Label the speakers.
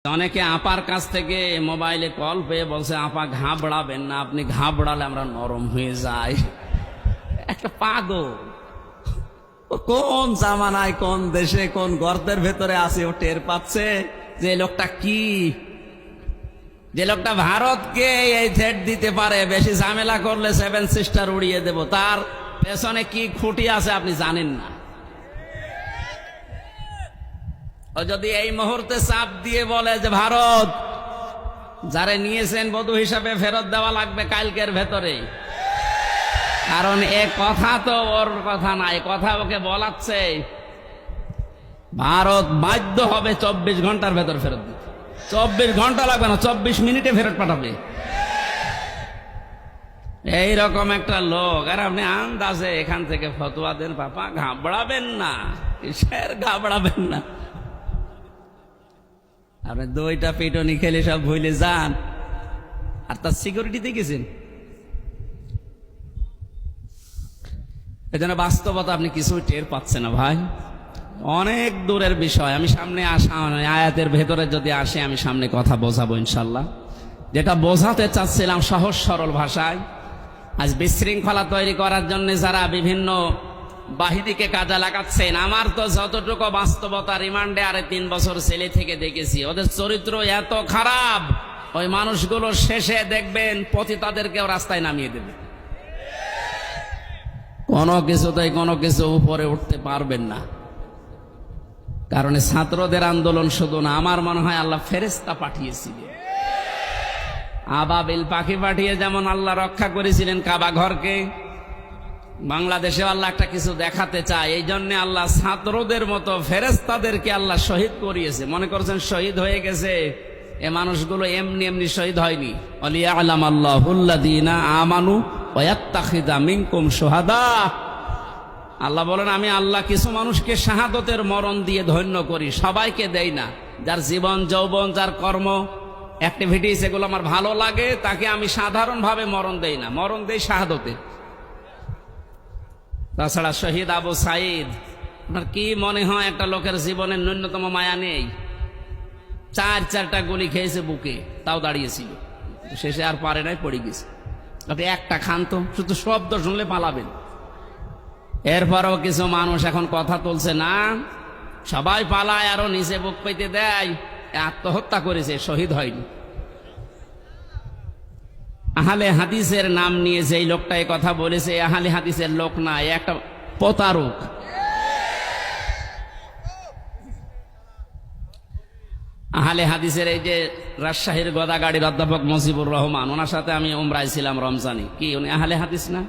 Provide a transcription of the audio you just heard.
Speaker 1: অনেকে আপার কাছ থেকে মোবাইলে কল পেয়ে বলছে, আপা ঘাবড়াবেন না, আপনি ঘাবড়ালে আমরা নরম হয়ে যাই। একটা পাগল, ও কোন জামানায় কোন দেশে কোন গর্তের ভেতরে আছে ও টের পাচ্ছে যে লোকটা কি, যে লোকটা ভারতকে এই থ্রেট দিতে পারে, বেশি ঝামেলা করলে 7 সিস্টার উড়িয়ে দেব, তার পেছনে কি খুঁটি আছে আপনি জানেন না। ও যদি এই মুহূর্তে চাপ দিয়ে বলে যে ভারত যারে নিয়েছেন বধূ হিসাবে ফেরত দেওয়া লাগবে কালকের ভেতরে, কারণ এ কথা তো ওর কথা না, এ কথা ওকে বলাচ্ছে, ভারত বাধ্য হবে 24 ঘন্টার ভেতর ফেরত দিতে। 24 ঘন্টা লাগবে না, 24 মিনিটে ফেরত পাঠাবে। এইরকম একটা লোক, আর আপনি আন্দাজে এখান থেকে ফতোয়া দেন, বাবা ঘাবড়াবেন না, কিসের ঘাবড়াবেন না, আপনি 2টা পিটনি খেলে সব ভুলে যান, আর তার সিকিউরিটিতে গেছেন। এজন্য বাস্তবতা আপনি কিছুই টের পাচ্ছেন না ভাই, অনেক দূরের বিষয়। আমি সামনে আসা আয়াতের ভেতরে যদি আসে আমি সামনে কথা বোঝাবো ইনশাল্লাহ। যেটা বোঝাতে চাচ্ছিলাম সহজ সরল ভাষায়, আজ বিশৃঙ্খলা তৈরি করার জন্য যারা বিভিন্ন বাহিনীকে কাজে লাগাচ্ছেন, আমার তো যতটুকু বাস্তবতা, রিমান্ডে আরে 3 বছর ছেলে থেকে দেখেছি, ওদের চরিত্র এত খারাপ, ওই মানুষগুলো শেষে দেখবেন পতিতাদেরকেও রাস্তায় নামিয়ে দেবে। কোনো কিছুতেই কোনো কিছু উপরে উঠতে পারবেন না, কারণ ছাত্রদের আন্দোলন শুধু না, আমার মনে হয় আল্লাহ ফেরেশতা পাঠিয়েছিলেন, আবাবিল পাখি পাঠিয়ে যেমন আল্লাহ রক্ষা করেছিলেন কাবা ঘরকে, বাংলাদেশে আল্লাহ একটা কিছু দেখাতে চায়, এই জন্য আল্লাহ ছাত্রদের মতো ফেরেশতাদেরকে আল্লাহ শহীদ করিয়েছে। মনে করছেন শহীদ হয়ে গেছে, এ মানুষগুলো এমনি এমনি শহীদ হয়নি। ওয়ালিয়ালাম আল্লাহুল্লাযীনা আমানু ওয়া ইয়াত্তাখিযা মিনকুম শুহাদা। আল্লাহ বলেন, আমি আল্লাহ কিছু মানুষকে শাহাদতের মরণ দিয়ে ধন্য করি, সবাইকে দেই না। যার জীবন যৌবন, যার কর্ম অ্যাক্টিভিটিস এগুলো আমার ভালো লাগে, তাকে আমি সাধারণভাবে মরণ দেই না, মরণ দেই শাহাদতে। তাছাড়া শহীদ আবু সাইদ, আপনার কি মনে হয় একটা লোকের জীবনের ন্যূনতম মায়া নেই? 4টা গুলি খেয়েছে বুকে, তাও দাঁড়িয়েছিল, শেষে আর পারে নাই, পড়ে গেছে। আপনি একটা খান তো, শুধু শব্দ শুনলে পালাবেন। এরপরও কিছু মানুষ এখন কথা তুলছে না, সবাই পালায়, আরো নিচে বুক পেতে দেয়, আত্মহত্যা করেছে, শহীদ হয়নি। আহলে হাদিসের নাম নিয়ে যেই লোকটা এই কথা বলেছে, আহলে হাদিসের লোক না, একটা প্রতারক। আহলে হাদিসের এই যে রাজশাহীর গদাগাড়ির অধ্যাপক মুজিবুর রহমান, ওনার সাথে আমি উমরায় ছিলাম রমজানে, কি উনি আহলে হাদিস না?